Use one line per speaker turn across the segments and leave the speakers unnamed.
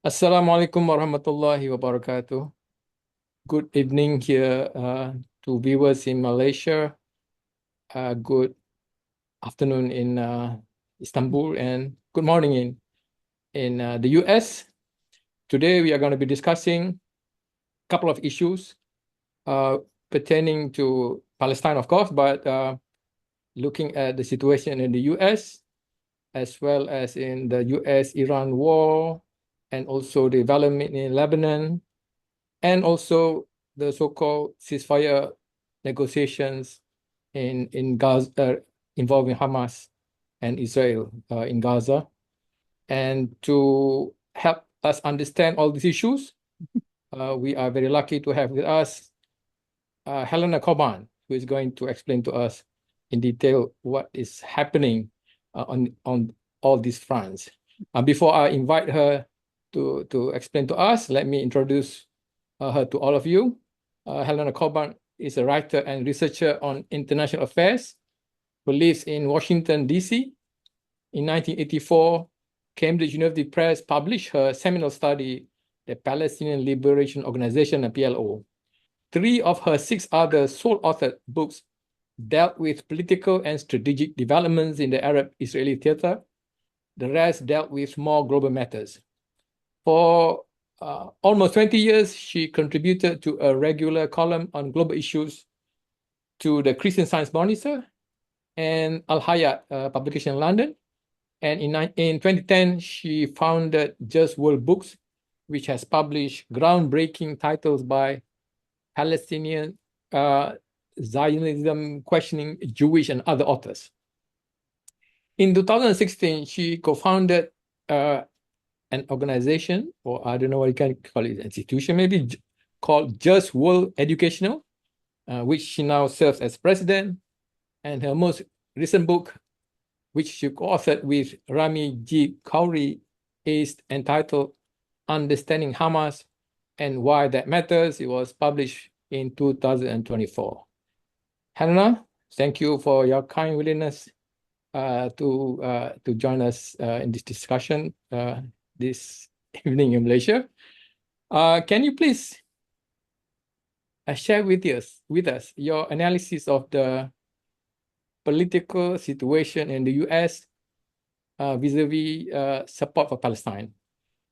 Assalamualaikum warahmatullahi wabarakatuh. Good evening here to viewers in Malaysia. Good afternoon in Istanbul, and good morning in the US. Today we are going to be discussing a couple of issues pertaining to Palestine, of course, but looking at the situation in the US as well as in the US-Iran war, and also the development in Lebanon, and also the so-called ceasefire negotiations in Gaza, involving Hamas and Israel in Gaza. And to help us understand all these issues, we are very lucky to have with us Helena Cobban, who is going to explain to us in detail what is happening on all these fronts. Before I invite her to explain to us, let me introduce her to all of you. Helena Cobban is a writer and researcher on international affairs who lives in Washington, D.C. In 1984, Cambridge University Press published her seminal study, The Palestinian Liberation Organization, the PLO. 3 of her 6 other sole-authored books dealt with political and strategic developments in the Arab-Israeli theater. The rest dealt with more global matters. For almost 20 years, she contributed to a regular column on global issues to the Christian Science Monitor and Al Hayat publication in London. And in 2010, she founded Just World Books, which has published groundbreaking titles by Palestinian, Zionism, questioning Jewish, and other authors. In 2016, she co-founded an organization, or I don't know what you can call it, institution maybe, called Just World Educational, which she now serves as president. And her most recent book, which she co-authored with Rami G. Khoury, is entitled Understanding Hamas and Why That Matters. It was published in 2024. Helena, thank you for your kind willingness to join us in this discussion this evening in Malaysia. Can you please share with us your analysis of the political situation in the US vis-a-vis support for Palestine?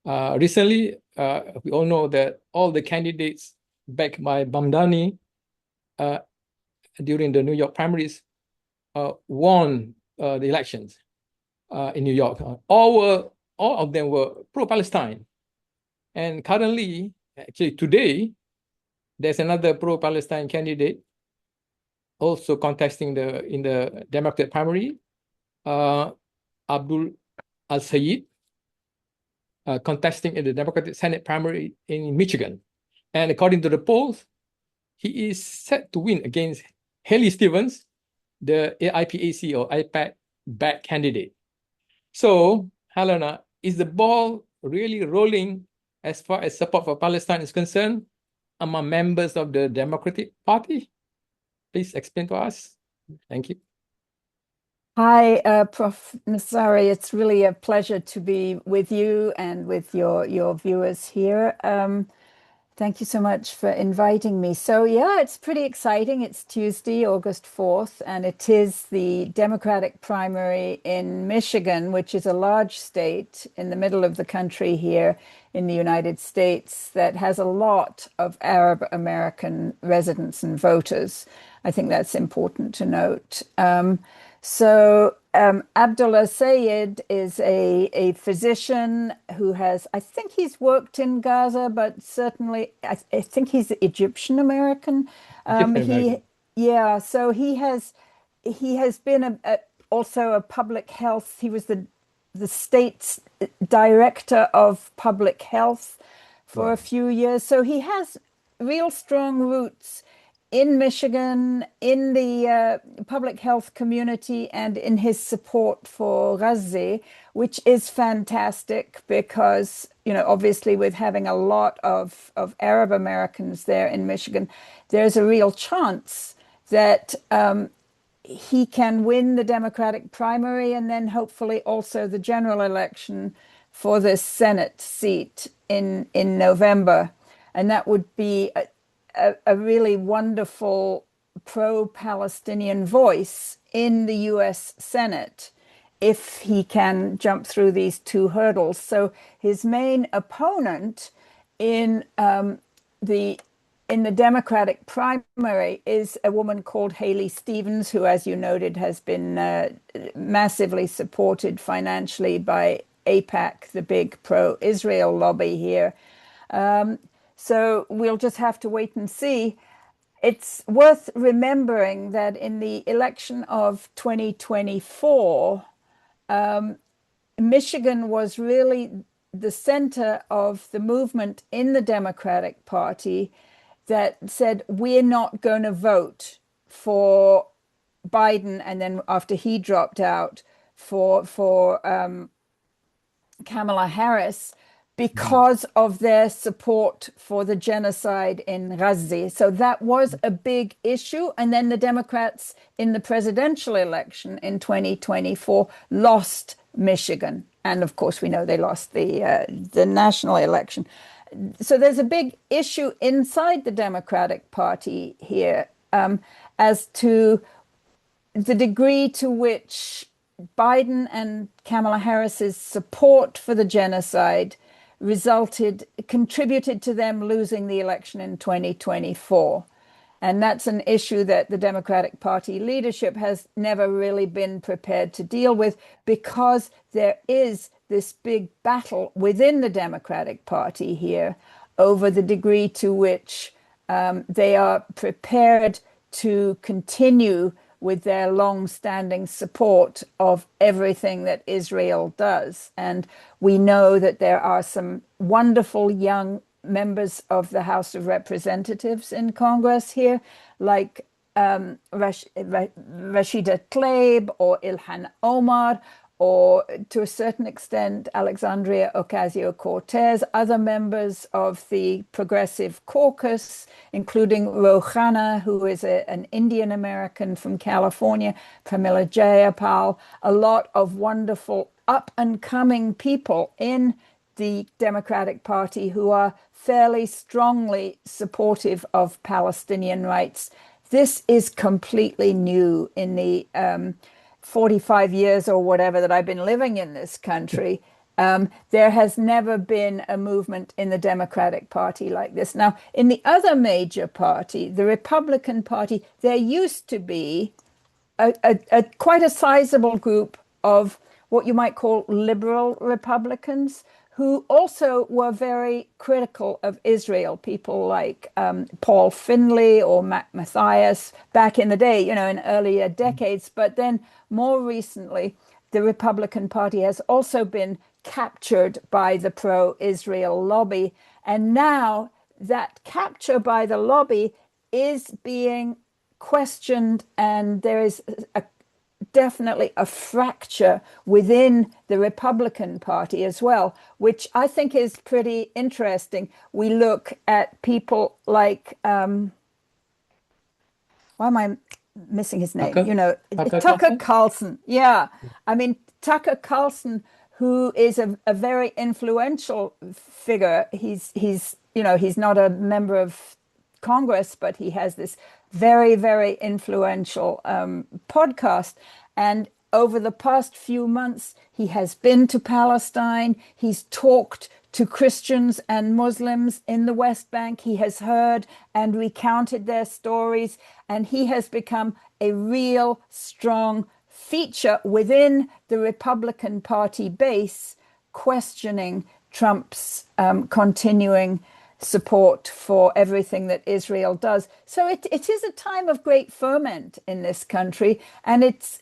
Recently, we all know that all the candidates backed by Bamdani during the New York primaries won the elections in New York. All of them were pro-Palestine. And currently, actually today, there's another pro-Palestine candidate also contesting in the Democratic primary, Abdul Al-Sayed, contesting in the Democratic Senate primary in Michigan. And according to the polls, he is set to win against Haley Stevens, the AIPAC or IPAC-backed candidate. So, Helena, is the ball really rolling as far as support for Palestine is concerned among members of the Democratic Party? Please explain to us. Thank you.
Hi, Prof. Nassari. It's really a pleasure to be with you and with your viewers here. Thank you so much for inviting me. So yeah, it's pretty exciting. It's Tuesday, August 4th, and it is the Democratic primary in Michigan, which is a large state in the middle of the country here in the United States that has a lot of Arab American residents and voters. I think that's important to note. Abdullah Sayed is a physician who has, I think he's worked in Gaza, but certainly I think he's Egyptian American. So he has been also a public health. He was the state's director of public health for a few years. So he has real strong roots in Michigan, in the public health community, and in his support for Gaza, which is fantastic because, obviously with having a lot of Arab Americans there in Michigan, there's a real chance that he can win the Democratic primary and then hopefully also the general election for this Senate seat in November, and that would be a really wonderful pro-Palestinian voice in the U.S. Senate if he can jump through these two hurdles. So his main opponent in the Democratic primary is a woman called Haley Stevens, who, as you noted, has been massively supported financially by AIPAC, the big pro-Israel lobby here. So we'll just have to wait and see. It's worth remembering that in the election of 2024, Michigan was really the center of the movement in the Democratic Party that said, we're not going to vote for Biden, and then after he dropped out, for Kamala Harris, because of their support for the genocide in Gaza. So that was a big issue. And then the Democrats in the presidential election in 2024 lost Michigan. And of course, we know they lost the national election. So there's a big issue inside the Democratic Party here as to the degree to which Biden and Kamala Harris's support for the genocide contributed to them losing the election in 2024. And that's an issue that the Democratic Party leadership has never really been prepared to deal with, because there is this big battle within the Democratic Party here over the degree to which they are prepared to continue with their long-standing support of everything that Israel does. And we know that there are some wonderful young members of the House of Representatives in Congress here, like Rashida Tlaib or Ilhan Omar, or to a certain extent, Alexandria Ocasio-Cortez, other members of the Progressive Caucus, including Rohana, who is an Indian American from California, Pramila Jayapal, a lot of wonderful up-and-coming people in the Democratic Party who are fairly strongly supportive of Palestinian rights. This is completely new in the 45 years or whatever that I've been living in this country. There has never been a movement in the Democratic Party like this. Now, in the other major party, the Republican Party, there used to be quite a sizable group of what you might call liberal Republicans who also were very critical of Israel. People like Paul Finley or Mac Mathias back in the day, you know, in earlier decades. But then more recently, the Republican Party has also been captured by the pro-Israel lobby. And now that capture by the lobby is being questioned, and there is definitely a fracture within the Republican Party as well, which I think is pretty interesting. We look at people like, why am I missing his name?
Tucker?
You know,
Tucker
Tucker
Carlson?
Carlson. Yeah. I mean, Tucker Carlson, who is a very influential figure. He's not a member of Congress, but he has this very, very influential podcast. And over the past few months, he has been to Palestine. He's talked to Christians and Muslims in the West Bank. He has heard and recounted their stories, and he has become a real strong feature within the Republican Party base, questioning Trump's continuing support for everything that Israel does. So it is a time of great ferment in this country. And it's,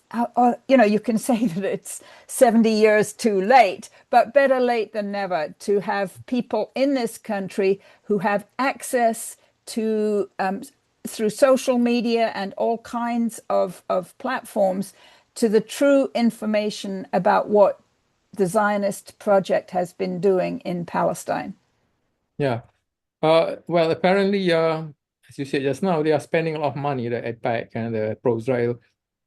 you can say that it's 70 years too late, but better late than never to have people in this country who have access to, through social media and all kinds of platforms, to the true information about what the Zionist project has been doing in Palestine.
Yeah. Well, apparently, as you said just now, they are spending a lot of money, the AIPAC and the pro-Israel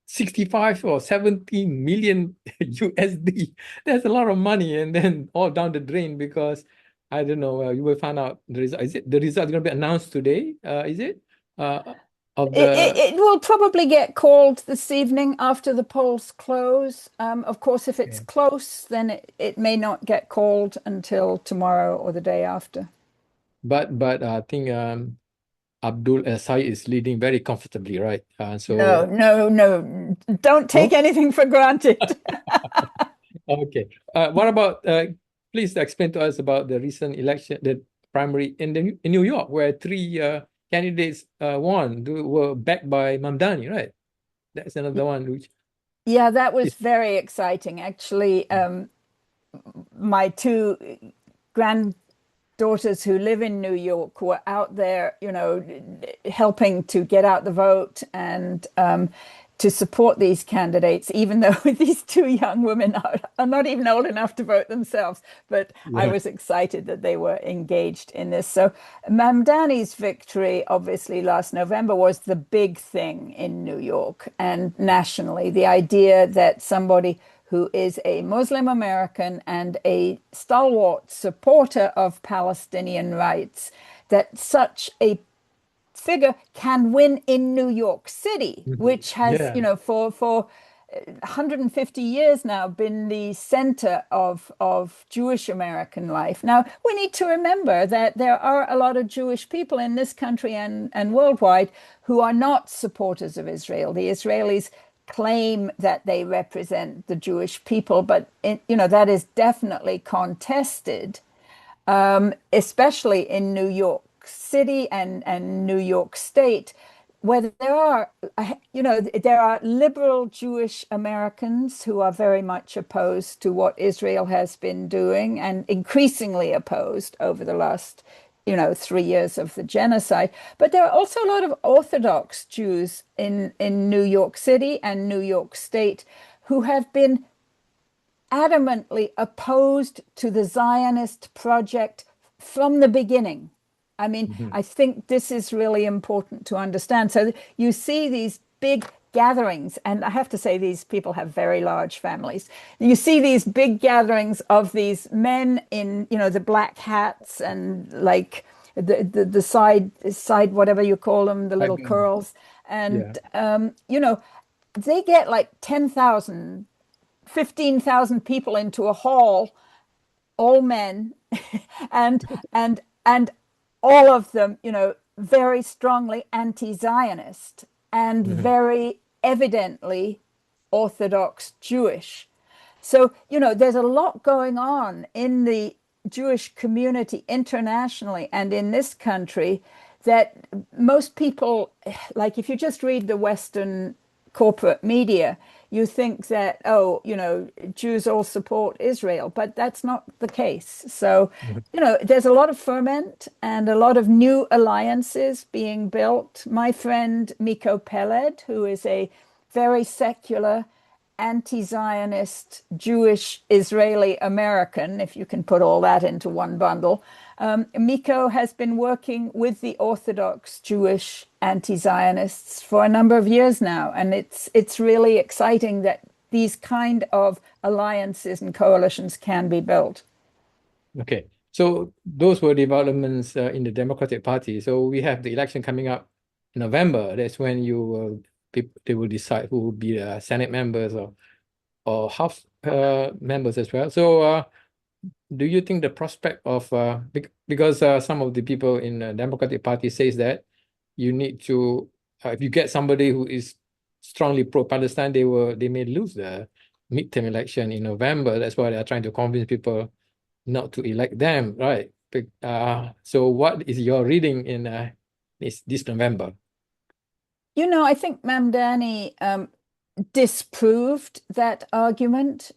65 or 17 million USD. That's a lot of money, and then all down the drain because I don't know. You will find out the result. Is it the result going to be announced today? Is it uh, of the
It will probably get called this evening after the polls close. Of course, if it's
yeah.
close, then it may not get called until tomorrow or the day after.
But I think Abdul Essay is leading very comfortably, right?
No,
So
no, no. Don't take
no.
anything for granted.
Okay. What about please explain to us about the recent election, the primary in New York, where three candidates won, were backed by Mamdani, right? That's another one which
Yeah, that was
is
very exciting. Actually, my two granddaughters who live in New York were out there, helping to get out the vote and to support these candidates, even though these two young women are not even old enough to vote themselves. But I
yeah.
was excited that they were engaged in this. So Mamdani's victory, obviously, last November was the big thing in New York and nationally. The idea that somebody who is a Muslim American and a stalwart supporter of Palestinian rights, that such a figure can win in New York City,
Mhm.
which has,
Yeah.
for 150 years now been the center of Jewish American life. Now, we need to remember that there are a lot of Jewish people in this country and worldwide who are not supporters of Israel. The Israelis claim that they represent the Jewish people, but that is definitely contested, especially in New York City and New York State, where there are liberal Jewish Americans who are very much opposed to what Israel has been doing and increasingly opposed over the last 3 years of the genocide. But there are also a lot of Orthodox Jews in New York City and New York State who have been adamantly opposed to the Zionist project from the beginning. I mean,
Mhm.
I think this is really important to understand. So you see these big gatherings, and I have to say, these people have very large families. You see these big gatherings of these men in, the black hats and like the side whatever you call them, the little
Like,
curls, and
yeah.
they get like 10,000 15,000 people into a hall, all men, and and all of them, very strongly anti-Zionist and
Mhm.
very evidently Orthodox Jewish. So, there's a lot going on in the Jewish community internationally and in this country that most people, like if you just read the Western corporate media, you think that, oh, Jews all support Israel, but that's not the case. So,
Mhm.
there's a lot of ferment and a lot of new alliances being built. My friend Miko Peled, who is a very secular anti-Zionist, Jewish, Israeli American, if you can put all that into one bundle. Miko has been working with the Orthodox Jewish anti-Zionists for a number of years now, and it's really exciting that these kind of alliances and coalitions can be built.
Okay. So those were developments in the Democratic Party. So we have the election coming up in November. That's when they will decide who will be the Senate members or House members as well. So do you think the prospect of because some of the people in the Democratic Party says that you need to if you get somebody who is strongly pro-Palestine, they may lose the midterm election in November. That's why they are trying to convince people not to elect them, right? So what is your reading in this November?
I think Mamdani disproved that argument.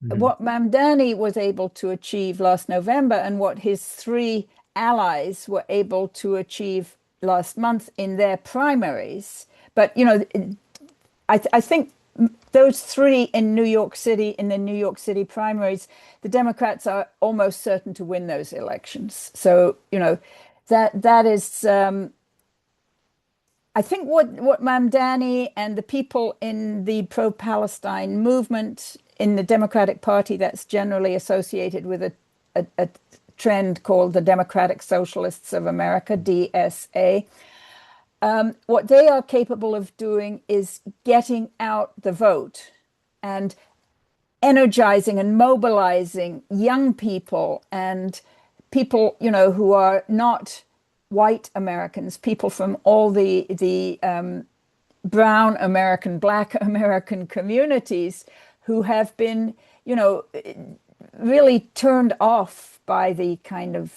Mhm.
What Mamdani was able to achieve last November and what his three allies were able to achieve last month in their primaries. But, I think those three in New York City, in the New York City primaries, the Democrats are almost certain to win those elections. So, that is I think what Mamdani and the people in the pro-Palestine movement in the Democratic Party, that's generally associated with a trend called the Democratic Socialists of America, DSA. What they are capable of doing is getting out the vote and energizing and mobilizing young people and people, who are not white Americans, people from all the brown American, black American communities who have been, really turned off by the kind of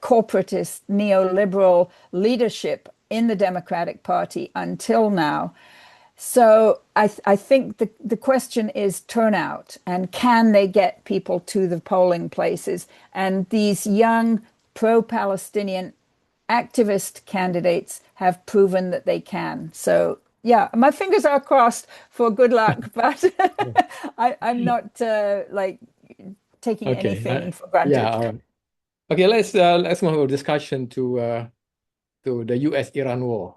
corporatist neoliberal leadership in the Democratic Party until now. So I think the question is turnout, and can they get people to the polling places? And these young pro-Palestinian activist candidates have proven that they can. So yeah, my fingers are crossed for good luck, but I'm not like taking
Okay.
anything for
Yeah.
granted.
All right. Okay. Let's move our discussion to the U.S.-Iran war.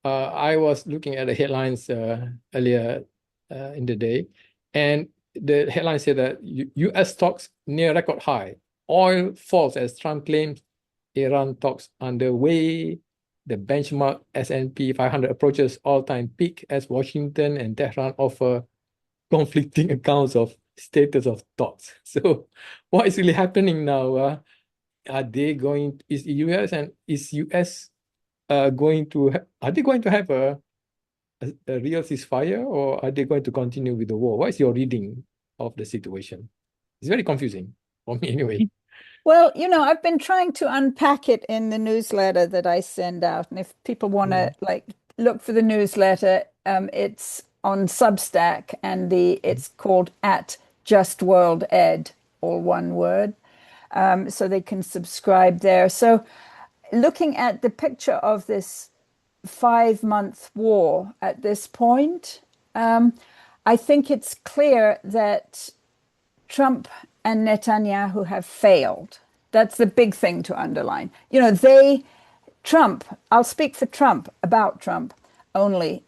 I was looking at the headlines earlier in the day, and the headline said that U.S. stocks near record high. Oil falls as Trump claims Iran talks underway. The benchmark S&P 500 approaches all-time peak as Washington and Tehran offer conflicting accounts of status of talks. So, what is really happening now? Are they going? Is U.S. and is U.S. Going to? Are they going to have a real ceasefire, or are they going to continue with the war? What is your reading of the situation? It's very confusing for me anyway.
Well, I've been trying to unpack it in the newsletter that I send out. And if people want to like look for the newsletter, it's on Substack and it's called at Just World Ed, all one word. So they can subscribe there. So looking at the picture of this 5-month war at this point, I think it's clear that Trump and Netanyahu have failed. That's the big thing to underline. Trump, I'll speak for Trump, about Trump only.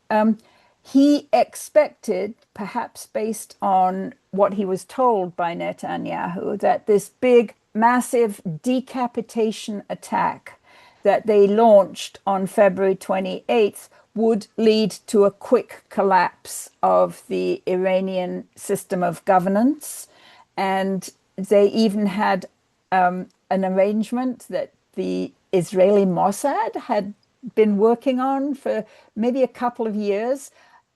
He expected, perhaps based on what he was told by Netanyahu, that this big, massive decapitation attack that they launched on February 28th would lead to a quick collapse of the Iranian system of governance. And they even had an arrangement that the Israeli Mossad had been working on for maybe a couple of years,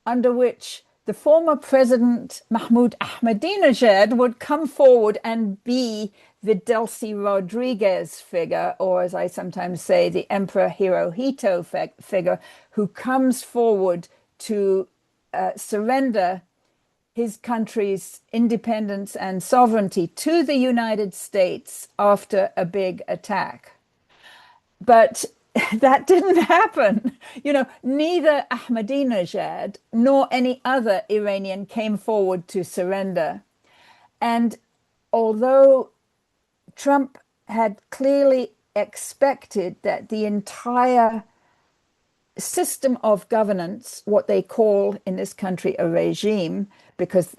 under which the former president Mahmoud Ahmadinejad would come forward and be the Delcy Rodriguez figure, or as I sometimes say, the Emperor Hirohito figure, who comes forward to surrender his country's independence and sovereignty to the United States after a big attack. But that didn't happen. Neither Ahmadinejad nor any other Iranian came forward to surrender. And although Trump had clearly expected that the entire system of governance, what they call in this country a regime, because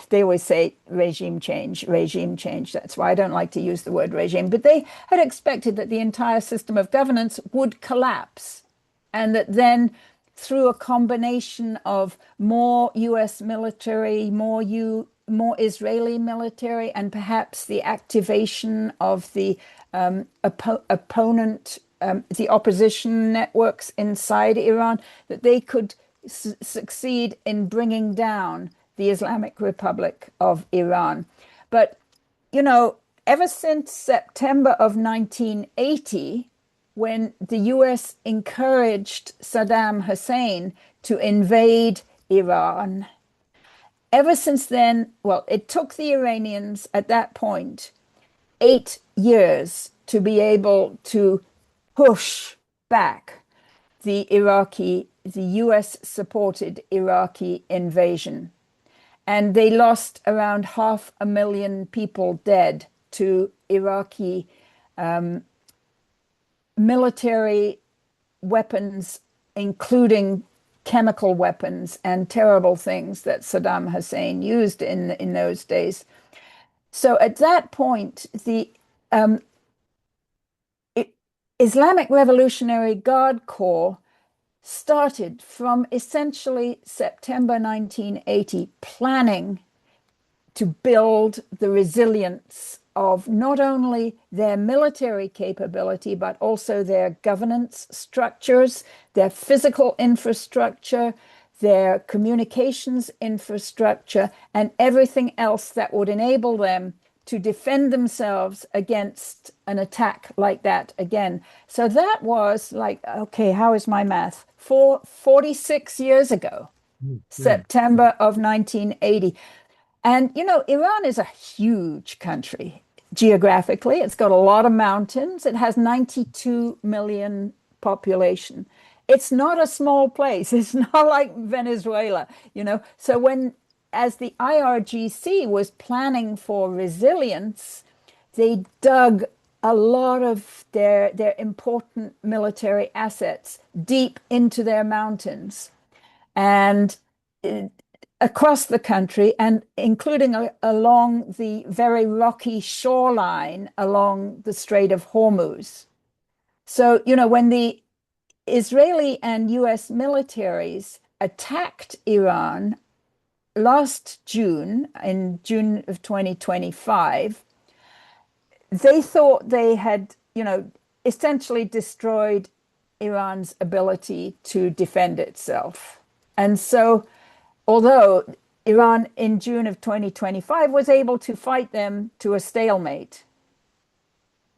they always say regime change, regime change. That's why I don't like to use the word regime. But they had expected that the entire system of governance would collapse, and that then through a combination of more US military, more Israeli military, and perhaps the activation of the opponent, the opposition networks inside Iran, that they could succeed in bringing down the Islamic Republic of Iran. But, ever since September of 1980, when the US encouraged Saddam Hussein to invade Iran, ever since then, well, it took the Iranians at that point 8 years to be able to push back the US supported Iraqi invasion. And they lost around 500,000 people dead to Iraqi military weapons including chemical weapons and terrible things that Saddam Hussein used in those days. So at that point, the um, Islamic Revolutionary Guard Corps started from essentially September 1980, planning to build the resilience of not only their military capability, but also their governance structures, their physical infrastructure, their communications infrastructure, and everything else that would enable them to defend themselves against an attack like that again. So that was like, okay, how is my math? 46 years ago, September of 1980. And, Iran is a huge country geographically. It's got a lot of mountains. It has 92 million population. It's not a small place. It's not like Venezuela. So as the IRGC was planning for resilience, they dug a lot of their important military assets deep into their mountains. And across the country, and including along the very rocky shoreline along the Strait of Hormuz. So, when the Israeli and US militaries attacked Iran last June, in June of 2025, they thought they had, essentially destroyed Iran's ability to defend itself. And so, although Iran in June of 2025 was able to fight them to a stalemate,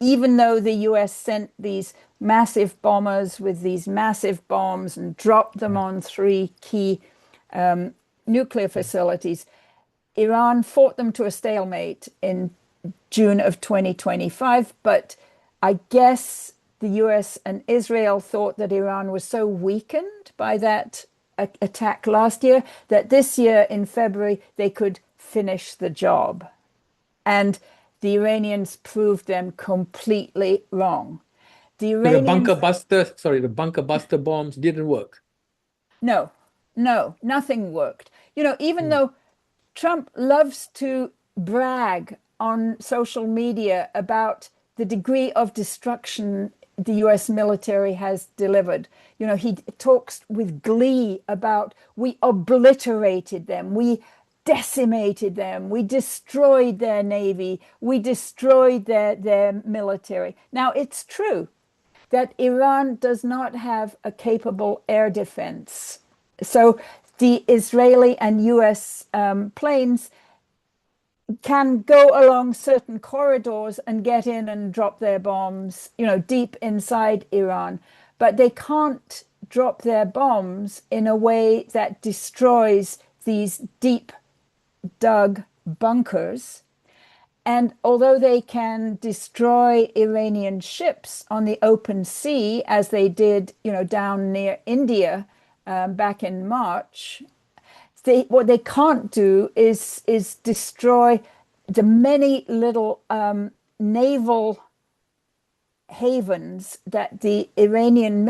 even though the US sent these massive bombers with these massive bombs and dropped them on three key nuclear facilities, Iran fought them to a stalemate in June of 2025. But I guess the US and Israel thought that Iran was so weakened by that attack last year that this year in February they could finish the job. And the Iranians proved them completely wrong. The
bunker buster bombs didn't work.
No, nothing worked. Even though Trump loves to brag on social media about the degree of destruction the US military has delivered. He talks with glee about, we obliterated them, we decimated them, we destroyed their navy, we destroyed their military. Now, it's true that Iran does not have a capable air defense. So the Israeli and US planes can go along certain corridors and get in and drop their bombs, deep inside Iran. But they can't drop their bombs in a way that destroys these deep dug bunkers. And although they can destroy Iranian ships on the open sea, as they did, down near India back in March, what they can't do is destroy the many little naval havens that the Iranian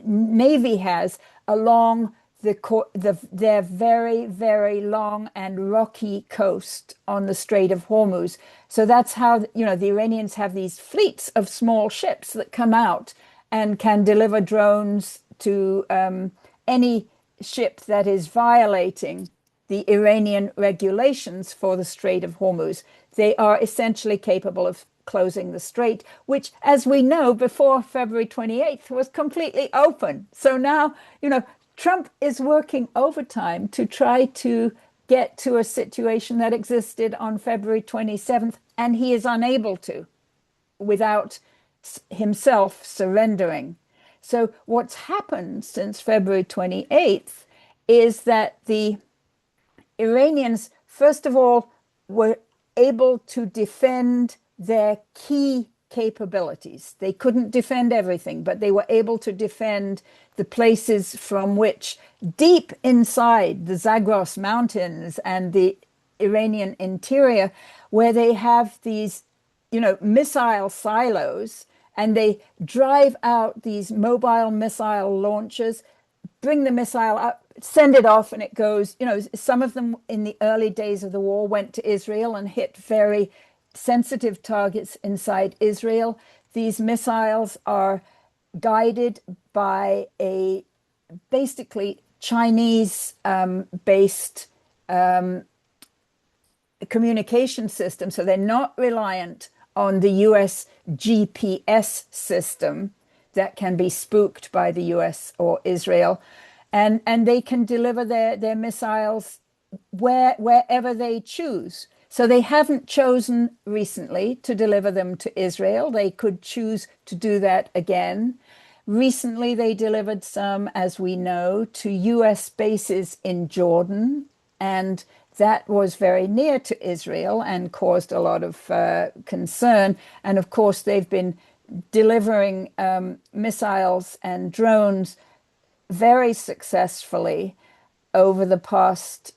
navy has along their very, very long and rocky coast on the Strait of Hormuz. So that's how the Iranians have these fleets of small ships that come out and can deliver drones to any ship that is violating the Iranian regulations for the Strait of Hormuz. They are essentially capable of closing the strait, which, as we know, before February 28th was completely open. So now, Trump is working overtime to try to get to a situation that existed on February 27th, and he is unable to without himself surrendering. So what's happened since February 28th is that the Iranians, first of all, were able to defend their key capabilities. They couldn't defend everything, but they were able to defend the places from which, deep inside the Zagros Mountains and the Iranian interior, where they have these, missile silos and they drive out these mobile missile launchers, bring the missile up, send it off, and it goes, some of them in the early days of the war went to Israel and hit very sensitive targets inside Israel. These missiles are guided by a basically Chinese based communication system. So they're not reliant on the US GPS system that can be spooked by the US or Israel. And they can deliver their missiles wherever they choose. So they haven't chosen recently to deliver them to Israel. They could choose to do that again. Recently, they delivered some, as we know, to US bases in Jordan, and that was very near to Israel and caused a lot of concern. And of course, they've been delivering missiles and drones very successfully over the past,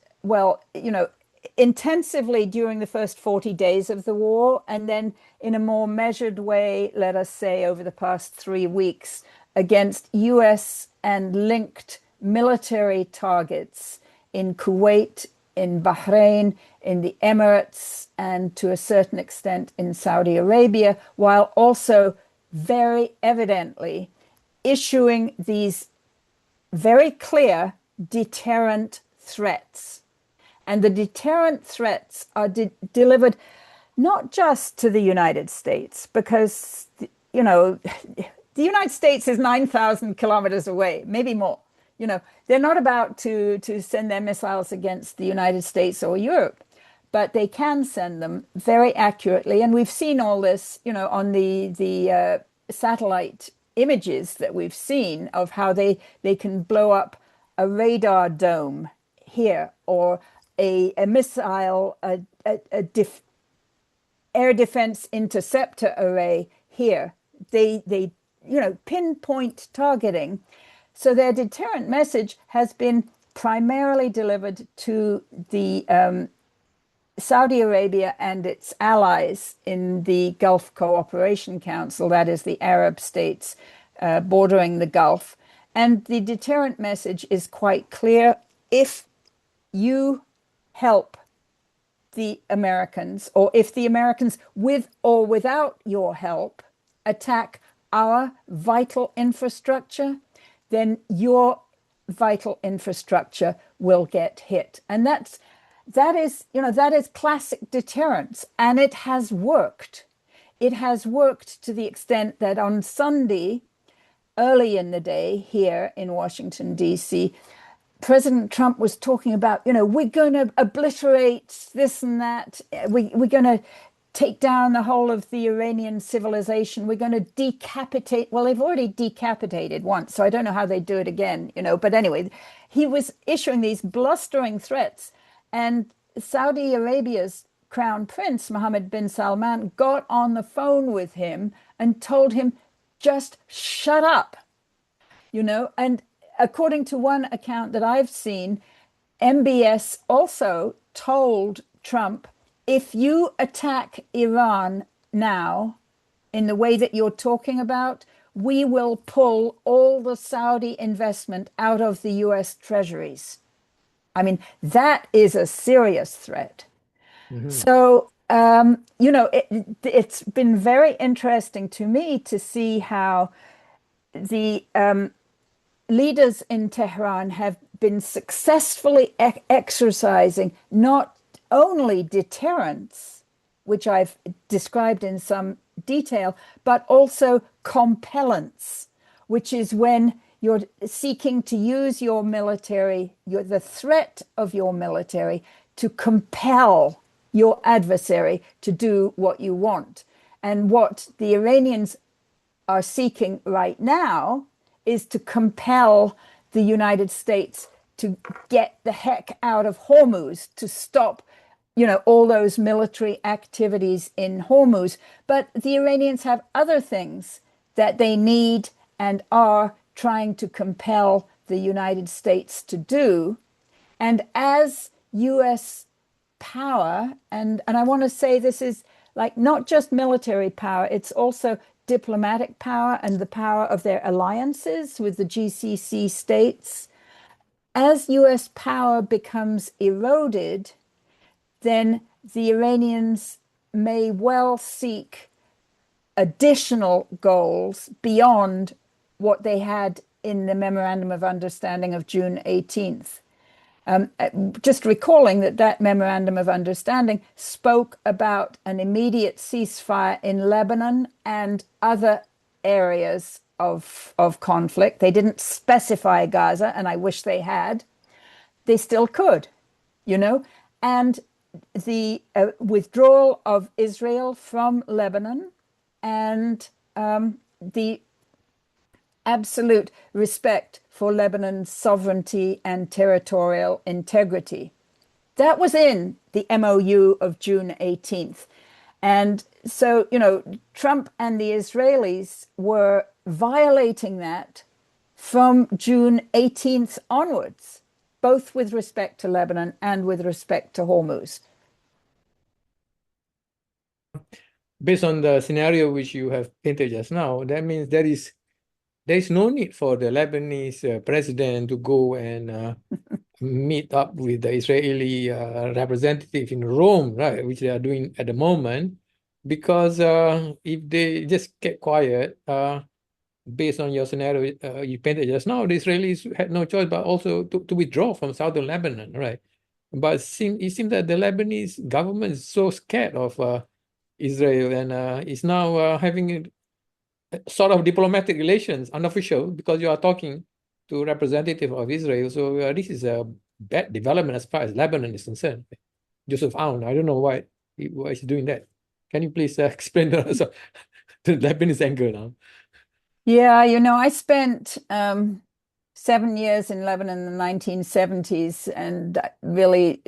intensively during the first 40 days of the war, and then in a more measured way, let us say, over the past 3 weeks against US and linked military targets in Kuwait, in Bahrain, in the Emirates, and to a certain extent in Saudi Arabia, while also very evidently issuing these very clear deterrent threats. And the deterrent threats are delivered not just to the United States, because, the United States is 9,000 kilometers away, maybe more. They're not about to send their missiles against the United States or Europe, but they can send them very accurately. And we've seen all this, on the satellite images that we've seen of how they can blow up a radar dome here, or a missile, air defense interceptor array here. They pinpoint targeting. So their deterrent message has been primarily delivered to the Saudi Arabia and its allies in the Gulf Cooperation Council, that is the Arab states bordering the Gulf. And the deterrent message is quite clear. If you help the Americans, or if the Americans, with or without your help, attack our vital infrastructure, then your vital infrastructure will get hit. And that is classic deterrence, and it has worked. It has worked to the extent that on Sunday, early in the day here in Washington, D.C., President Trump was talking about, we're going to obliterate this and that. We're going to take down the whole of the Iranian civilization. We're going to decapitate. Well, they've already decapitated once, so I don't know how they do it again, But anyway, he was issuing these blustering threats. And Saudi Arabia's Crown Prince, Mohammed bin Salman, got on the phone with him and told him, just shut up, And according to one account that I've seen, MBS also told Trump, if you attack Iran now in the way that you're talking about, we will pull all the Saudi investment out of the US treasuries. I mean, that is a serious threat. Mm-hmm. So, it's been very interesting to me to see how the leaders in Tehran have been successfully exercising not only deterrence, which I've described in some detail, but also compellence, which is when you're seeking to use your military, the threat of your military, to compel your adversary to do what you want. And what the Iranians are seeking right now is to compel the United States to get the heck out of Hormuz, to stop, all those military activities in Hormuz. But the Iranians have other things that they need and are trying to compel the United States to do. And as US power, and I want to say this is like not just military power, it's also diplomatic power and the power of their alliances with the GCC states. As US power becomes eroded, then the Iranians may well seek additional goals beyond what they had in the Memorandum of Understanding of June 18th. Just recalling that Memorandum of Understanding spoke about an immediate ceasefire in Lebanon and other areas of conflict. They didn't specify Gaza, and I wish they had. They still could, and the withdrawal of Israel from Lebanon and the absolute respect for Lebanon's sovereignty and territorial integrity. That was in the MOU of June 18th. And so, Trump and the Israelis were violating that from June 18th onwards, both with respect to Lebanon and with respect to Hormuz.
Based on the scenario which you have painted just now, that means there is no need for the Lebanese president to go and meet up with the Israeli representative in Rome, right, which they are doing at the moment, because if they just kept quiet, based on your scenario you painted just now, the Israelis had no choice but also to withdraw from southern Lebanon, right? But it seems that the Lebanese government is so scared of Israel and is now having sort of diplomatic relations, unofficial, because you are talking to representative of Israel. So this is a bad development as far as Lebanon is concerned. Joseph Aoun, I don't know why he's doing that. Can you please explain to us the Lebanese angle now?
Yeah, I spent 7 years in Lebanon in the 1970s, and really,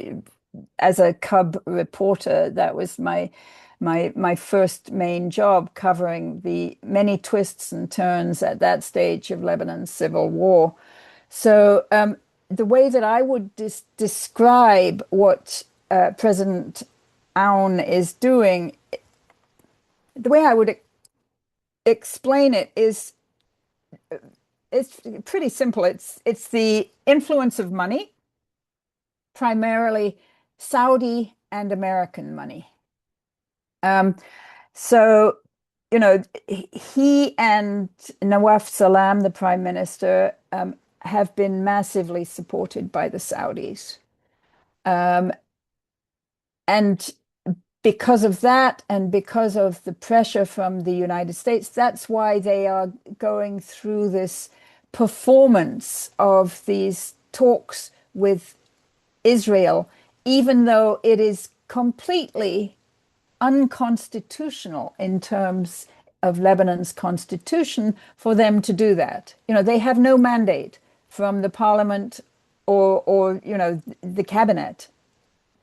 as a cub reporter, that was my first main job, covering the many twists and turns at that stage of Lebanon's civil war. So the way that I would describe what President Aoun is doing, the way I would explain it is it's pretty simple. It's the influence of money, primarily Saudi and American money. So, he and Nawaf Salam, the prime minister, have been massively supported by the Saudis. And because of that, and because of the pressure from the United States, that's why they are going through this performance of these talks with Israel, even though it is completely unconstitutional in terms of Lebanon's constitution for them to do that. They have no mandate from the parliament or the cabinet,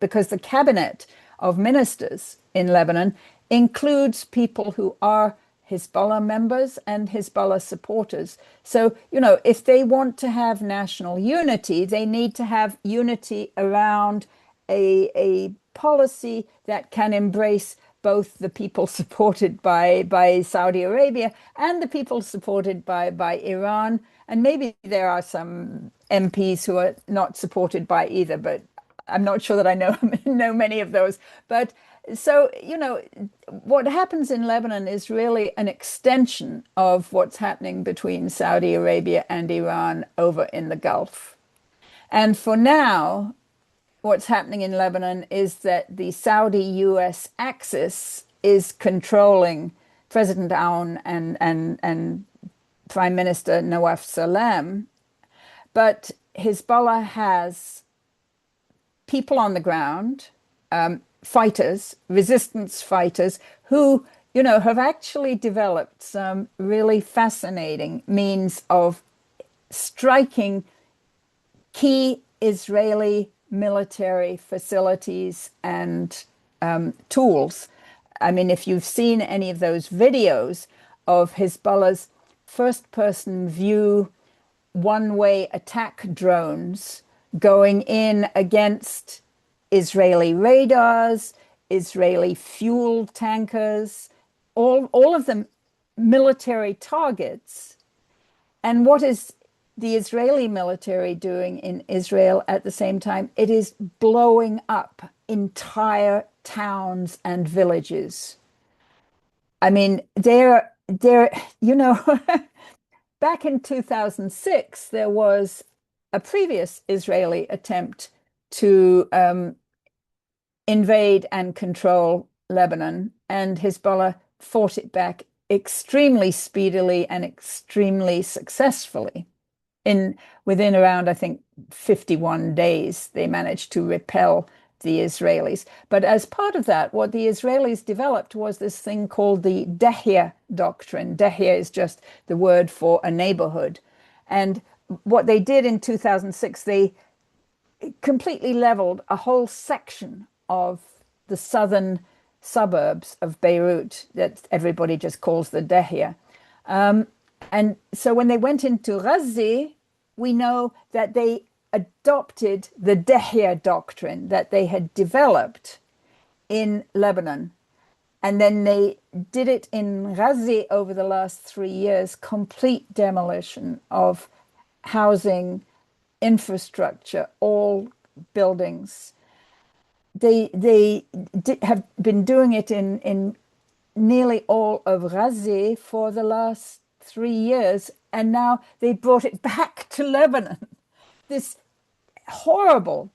because the cabinet of ministers in Lebanon includes people who are Hezbollah members and Hezbollah supporters. So, if they want to have national unity, they need to have unity around a policy that can embrace both the people supported by Saudi Arabia and the people supported by Iran. And maybe there are some MPs who are not supported by either, but I'm not sure that I know many of those. But so, what happens in Lebanon is really an extension of what's happening between Saudi Arabia and Iran over in the Gulf. And for now, what's happening in Lebanon is that the Saudi-US axis is controlling President Aoun and Prime Minister Nawaf Salam. But Hezbollah has people on the ground, fighters, resistance fighters, who, have actually developed some really fascinating means of striking key Israeli military facilities and tools. I mean, if you've seen any of those videos of Hezbollah's first-person view, one-way attack drones going in against Israeli radars, Israeli fuel tankers, all of them military targets. And what is the Israeli military doing in Israel at the same time? It is blowing up entire towns and villages. I mean, you know, back in 2006, there was a previous Israeli attempt to invade and control Lebanon, and Hezbollah fought it back extremely speedily and extremely successfully. Within around, I think, 51 days, they managed to repel the Israelis. But as part of that, what the Israelis developed was this thing called the Dahya doctrine. Dahya is just the word for a neighborhood. And what they did in 2006, they completely leveled a whole section of the southern suburbs of Beirut that everybody just calls the Dahya. And so when they went into Gaza, we know that they adopted the Dahya doctrine that they had developed in Lebanon. And then they did it in Gaza over the last 3 years, complete demolition of housing, infrastructure, all buildings. They have been doing it in nearly all of Gaza for the last 3 years, and now they brought it back to Lebanon. This horrible,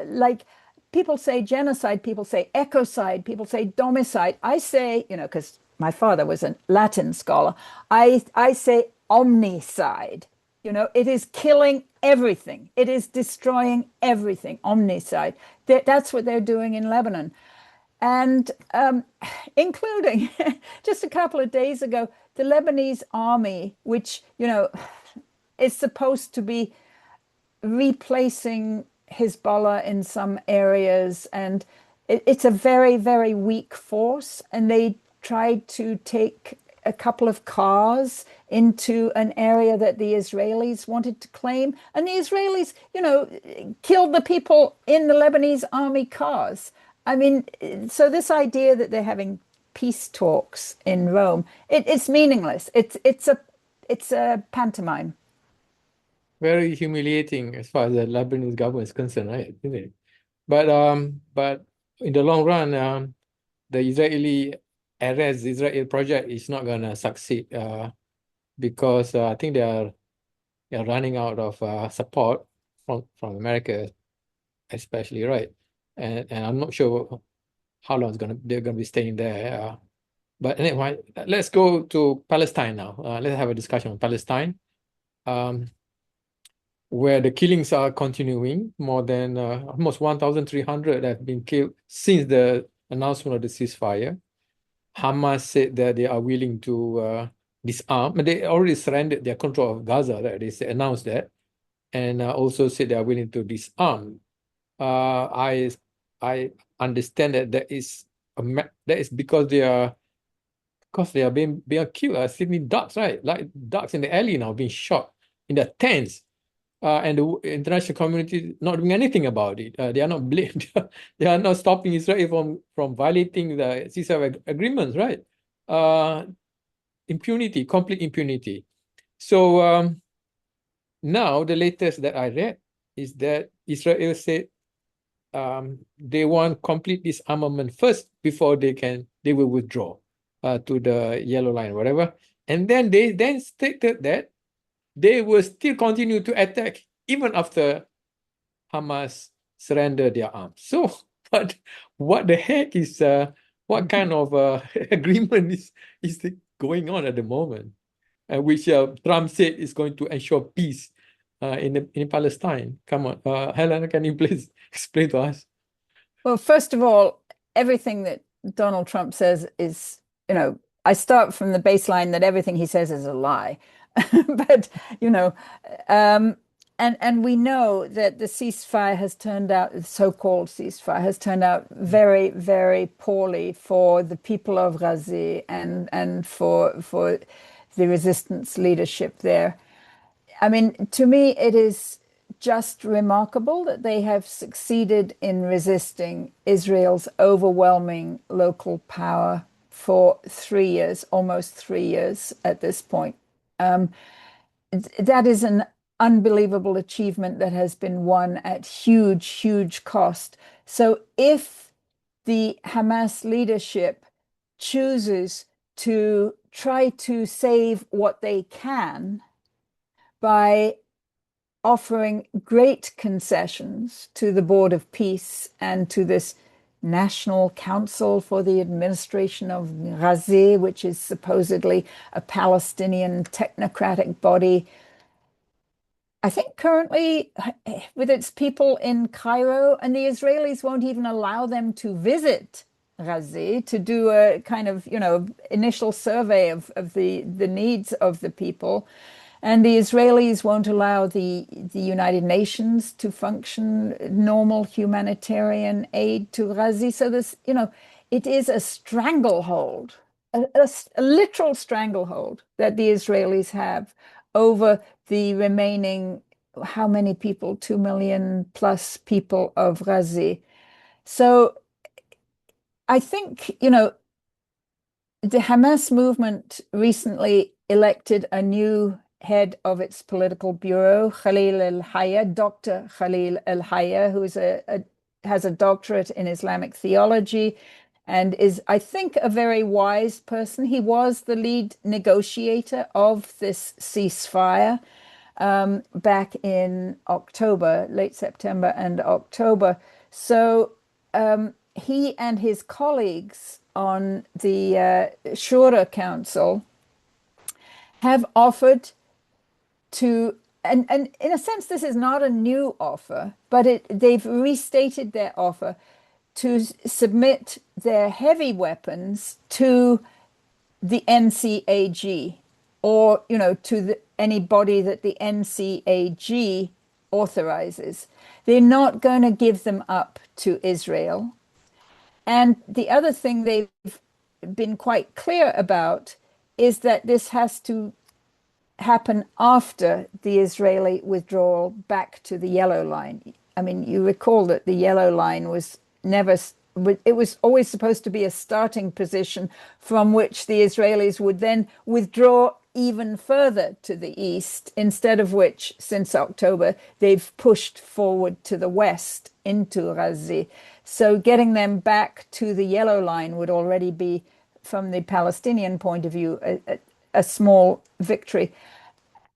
like people say genocide, people say ecocide, people say domicide. I say, because my father was a Latin scholar, I say omnicide. It is killing everything. It is destroying everything. Omnicide. That's what they're doing in Lebanon. And including just a couple of days ago, the Lebanese army, which, is supposed to be replacing Hezbollah in some areas. And it's a very, very weak force. And they tried to take a couple of cars into an area that the Israelis wanted to claim. And the Israelis, killed the people in the Lebanese army cars. I mean, so this idea that they're having peace talks in Rome, it's meaningless. It's a pantomime.
Very humiliating as far as the Lebanese government is concerned, right? Isn't it? But in the long run, the Israeli arrest, the Israel project is not gonna succeed because I think they're running out of support from America, especially, right? And I'm not sure how long they're gonna be staying there. But anyway, let's go to Palestine now. Let's have a discussion on Palestine, where the killings are continuing. More than almost 1,300 have been killed since the announcement of the ceasefire. Hamas said that they are willing to disarm. They already surrendered their control of Gaza, right? They announced that, and also said they are willing to disarm. I understand that that is because they are being killed, sleeping ducks, right? Like ducks in the alley now being shot in their tents. And the international community not doing anything about it. They are not blamed. They are not stopping Israel from violating the ceasefire agreements, right? Impunity, complete impunity. So now the latest that I read is that Israel said they want complete disarmament first before they will withdraw to the yellow line, whatever. And then they stated that they will still continue to attack even after Hamas surrender their arms. So, but what the heck is what kind of agreement is going on at the moment, which Trump said is going to ensure peace in Palestine? Come on, Helena, can you please explain to us?
Well, first of all, everything that Donald Trump says is, I start from the baseline that everything he says is a lie. But, and we know that the ceasefire has turned out, the so-called ceasefire has turned out very, very poorly for the people of Gaza and for the resistance leadership there. I mean, to me, it is just remarkable that they have succeeded in resisting Israel's overwhelming local power for 3 years, almost 3 years at this point. That is an unbelievable achievement that has been won at huge, huge cost. So if the Hamas leadership chooses to try to save what they can by offering great concessions to the Board of Peace and to this National Council for the Administration of Gaza, which is supposedly a Palestinian technocratic body. I think currently, with its people in Cairo, and the Israelis won't even allow them to visit Gaza to do a kind of, initial survey of the needs of the people. And the Israelis won't allow the United Nations to function normal humanitarian aid to Gaza. So this, it is a stranglehold, a literal stranglehold that the Israelis have over the remaining, how many people, 2 million plus people of Gaza. So I think, the Hamas movement recently elected a new head of its political bureau, Khalil al-Hayya, Dr. Khalil al-Hayya, who is has a doctorate in Islamic theology and is, I think, a very wise person. He was the lead negotiator of this ceasefire back in October, late September and October. So he and his colleagues on the Shura Council have offered to, and in a sense, this is not a new offer, but they've restated their offer to submit their heavy weapons to the NCAG, or to anybody that the NCAG authorizes. They're not going to give them up to Israel. And the other thing they've been quite clear about is that this has to happen after the Israeli withdrawal back to the yellow line. I mean, you recall that the yellow line was never, it was always supposed to be a starting position from which the Israelis would then withdraw even further to the east, instead of which, since October, they've pushed forward to the west into Gaza. So getting them back to the yellow line would already be, from the Palestinian point of view, a small victory.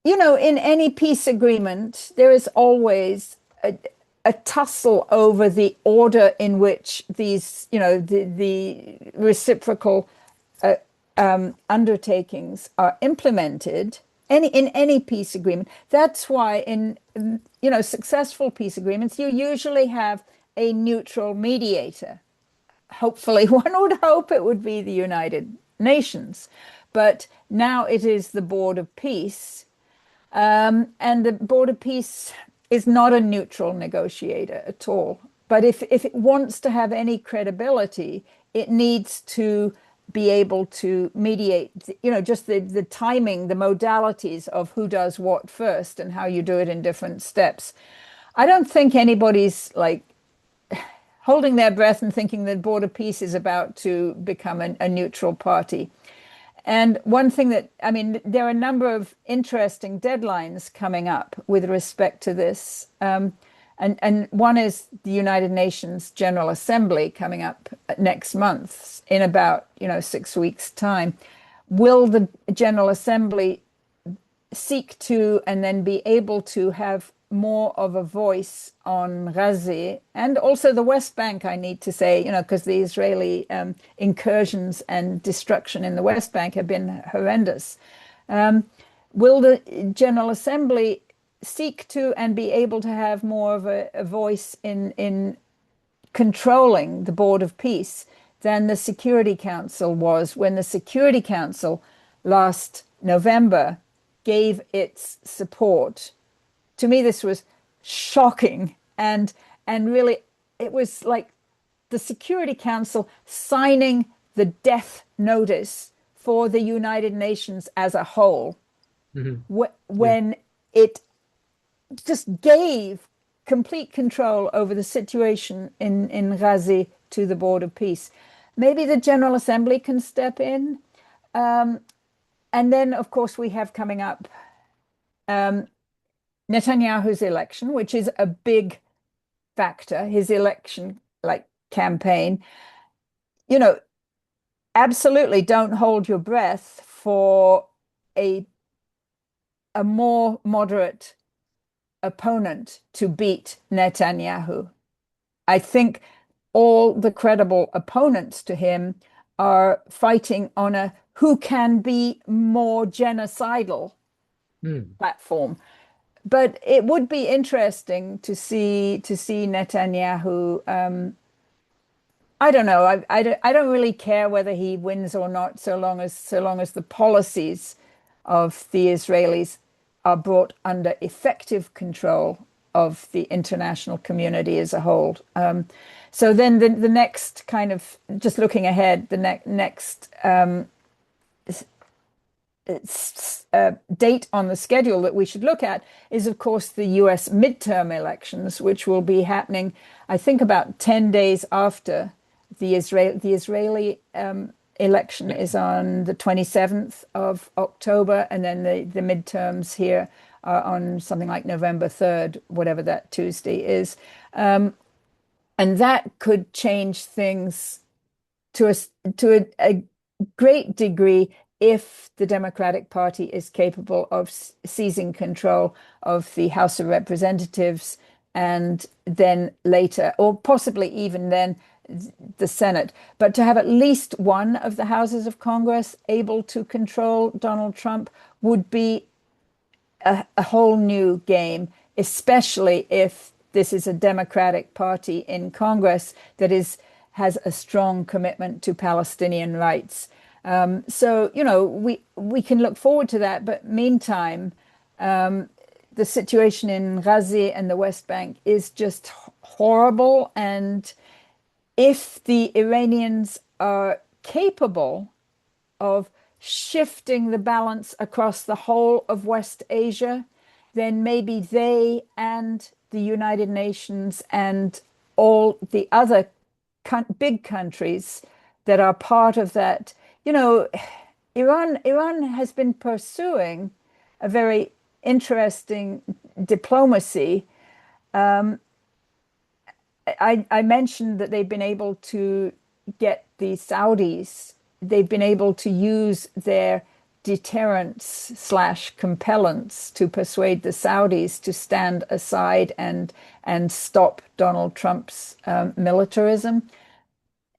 In any peace agreement, there is always a tussle over the order in which these, the reciprocal undertakings are implemented. In any peace agreement. That's why in successful peace agreements, you usually have a neutral mediator. Hopefully, one would hope it would be the United Nations, but now it is the Board of Peace. And the Board of Peace is not a neutral negotiator at all. But if it wants to have any credibility, it needs to be able to mediate, just the timing, the modalities of who does what first and how you do it in different steps. I don't think anybody's like holding their breath and thinking that Board of Peace is about to become a neutral party. And one thing that, there are a number of interesting deadlines coming up with respect to this. And one is the United Nations General Assembly coming up next month in about 6 weeks' time. Will the General Assembly seek to and then be able to have more of a voice on Gaza and also the West Bank, I need to say, because the Israeli incursions and destruction in the West Bank have been horrendous. Will the General Assembly seek to and be able to have more of a voice in controlling the Board of Peace than the Security Council was, when the Security Council last November gave its support? To me, this was shocking, and really, it was like the Security Council signing the death notice for the United Nations as a whole, when it just gave complete control over the situation in Gaza to the Board of Peace. maybe the General Assembly can step in. And then, of course, we have coming up Netanyahu's election, which is a big factor, his election campaign. Absolutely don't hold your breath for a more moderate opponent to beat Netanyahu. I think all the credible opponents to him are fighting on a who can be more genocidal platform. But it would be interesting to see Netanyahu. I don't know. I don't really care whether he wins or not, so long as the policies of the Israelis are brought under effective control of the international community as a whole. So then the next kind of, just looking ahead, the next date on the schedule that we should look at is, of course, the US midterm elections, which will be happening, I think, about 10 days after the Israeli election is on the 27th of October, and then the midterms here are on something like November 3rd, whatever that Tuesday is. And that could change things to a great degree if the Democratic Party is capable of seizing control of the House of Representatives, and then later, or possibly even then, the Senate. But to have at least one of the houses of Congress able to control Donald Trump would be a whole new game, especially if this is a Democratic Party in Congress that has a strong commitment to Palestinian rights. So, we can look forward to that. But meantime, the situation in Gaza and the West Bank is just horrible. And if the Iranians are capable of shifting the balance across the whole of West Asia, then maybe they and the United Nations and all the other big countries that are part of that. Iran has been pursuing a very interesting diplomacy. I mentioned that they've been able to get the Saudis, they've been able to use their deterrence / compellence to persuade the Saudis to stand aside and stop Donald Trump's militarism.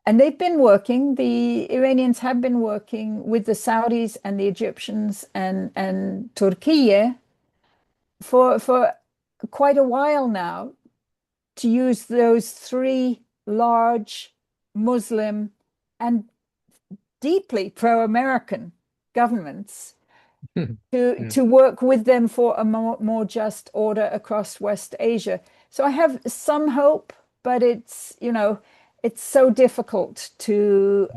And they've been working, the Iranians have been working with the Saudis and the Egyptians and Turkey for quite a while now to use those three large Muslim and deeply pro-American governments to work with them for a more just order across West Asia. So I have some hope, but it's so difficult to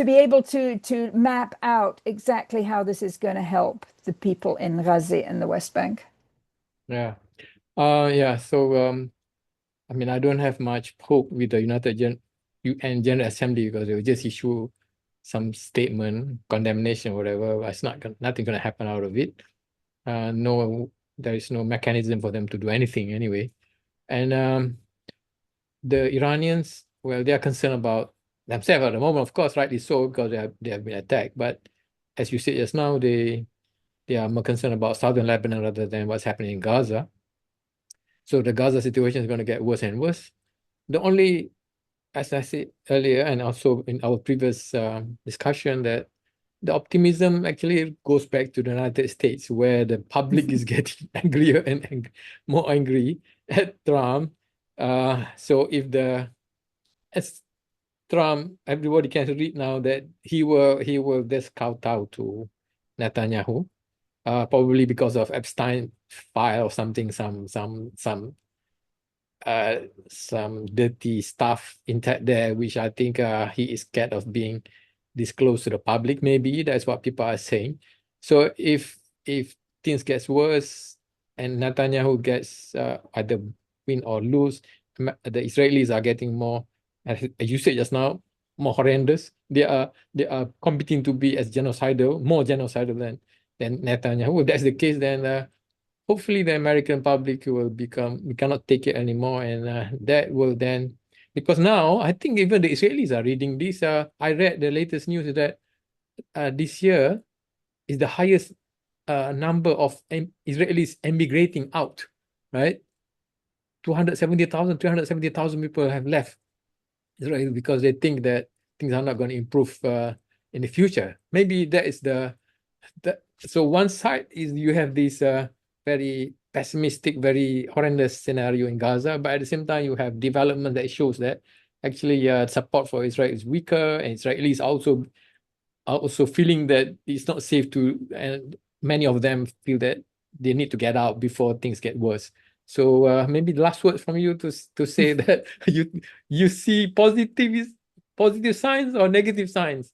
be able to map out exactly how this is going to help the people in Gaza and the West Bank.
Yeah. So I mean, I don't have much hope with the UN General Assembly because they will just issue some statement, condemnation, whatever. It's nothing going to happen out of it. There is no mechanism for them to do anything anyway. And the Iranians, well, they are concerned about themselves at the moment, of course, rightly so, because they have been attacked. But as you said just now, they are more concerned about southern Lebanon rather than what's happening in Gaza. So the Gaza situation is going to get worse and worse. The only, as I said earlier, and also in our previous discussion, that the optimism actually goes back to the United States, where the public is getting angrier and more angry at Trump. So as Trump, everybody can read now that he will just kowtow to Netanyahu, probably because of Epstein file or something, some dirty stuff there, which I think he is scared of being disclosed to the public. Maybe that's what people are saying. So if things gets worse and Netanyahu gets either win or lose, the Israelis are getting more as you said just now, more horrendous. They are competing to be as genocidal, more genocidal than Netanyahu. If that's the case, then hopefully the American public will become, we cannot take it anymore, and that will then, because now I think even the Israelis are reading this. I read the latest news that this year is the highest number of Israelis emigrating out, right? 370,000 people have left Israel because they think that things are not going to improve in the future. Maybe that is so one side is you have this very pessimistic, very horrendous scenario in Gaza, but at the same time you have development that shows that actually support for Israel is weaker, and Israelis are also feeling that it's not safe to, and many of them feel that they need to get out before things get worse. So maybe the last word from you to say that you see positive signs or negative signs,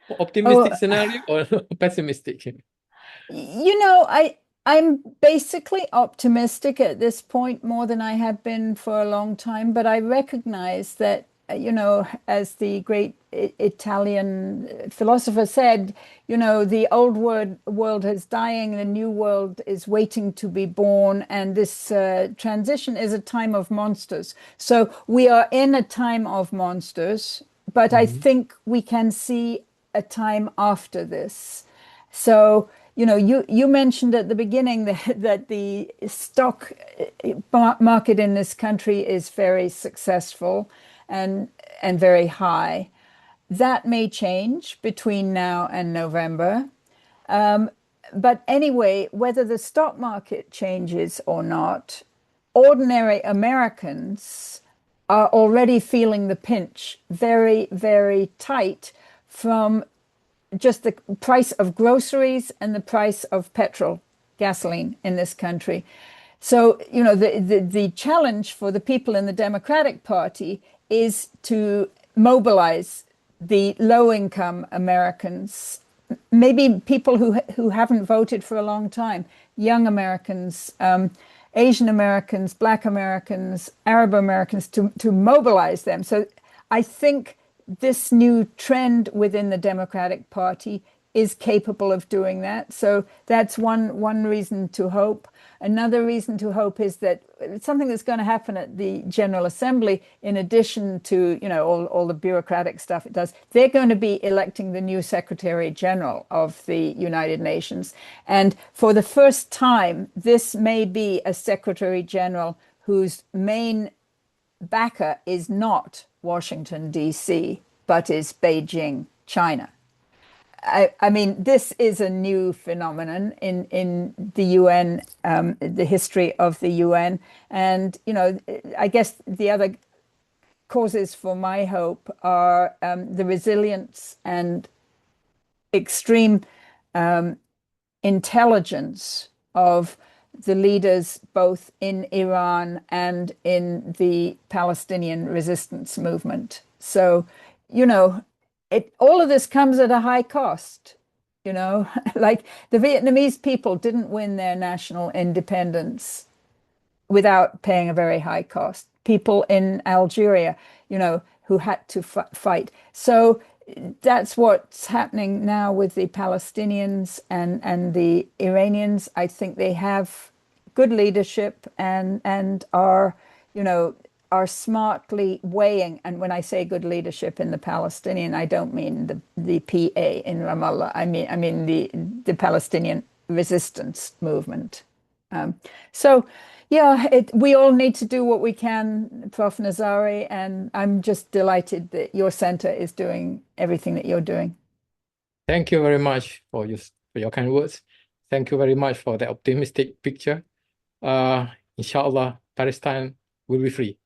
Oh,
optimistic scenario or pessimistic.
I'm basically optimistic at this point more than I have been for a long time, but I recognize that, as the great Italian philosopher said, the old world is dying, the new world is waiting to be born, and this transition is a time of monsters. So we are in a time of monsters, but I
Mhm.
think we can see a time after this. So, you mentioned at the beginning that the stock market in this country is very successful and very high. That may change between now and November. But anyway, whether the stock market changes or not, ordinary Americans are already feeling the pinch very, very tight from just the price of groceries and the price of petrol, gasoline in this country. So, the challenge for the people in the Democratic Party is to mobilize the low income Americans, maybe people who haven't voted for a long time, young Americans, Asian Americans, Black Americans, Arab Americans, to mobilize them. So I think this new trend within the Democratic Party is capable of doing that. So that's one reason to hope. Another reason to hope is that something that's going to happen at the General Assembly, in addition to all the bureaucratic stuff it does, they're going to be electing the new Secretary General of the United Nations. And for the first time, this may be a Secretary General whose main backer is not Washington, D.C., but is Beijing, China. I mean, this is a new phenomenon in the UN, the history of the UN. And, I guess the other causes for my hope are the resilience and extreme intelligence of the leaders both in Iran and in the Palestinian resistance movement. So, all of this comes at a high cost, like the Vietnamese people didn't win their national independence without paying a very high cost. People in Algeria, who had to fight. So that's what's happening now with the Palestinians and the Iranians. I think they have good leadership and are, are smartly weighing. And when I say good leadership in the Palestinian, I don't mean the PA in Ramallah. I mean the Palestinian resistance movement. So, yeah, we all need to do what we can, Prof. Nazari, and I'm just delighted that your center is doing everything that you're doing.
Thank you very much for your kind words. Thank you very much for the optimistic picture. Inshallah, Palestine will be free.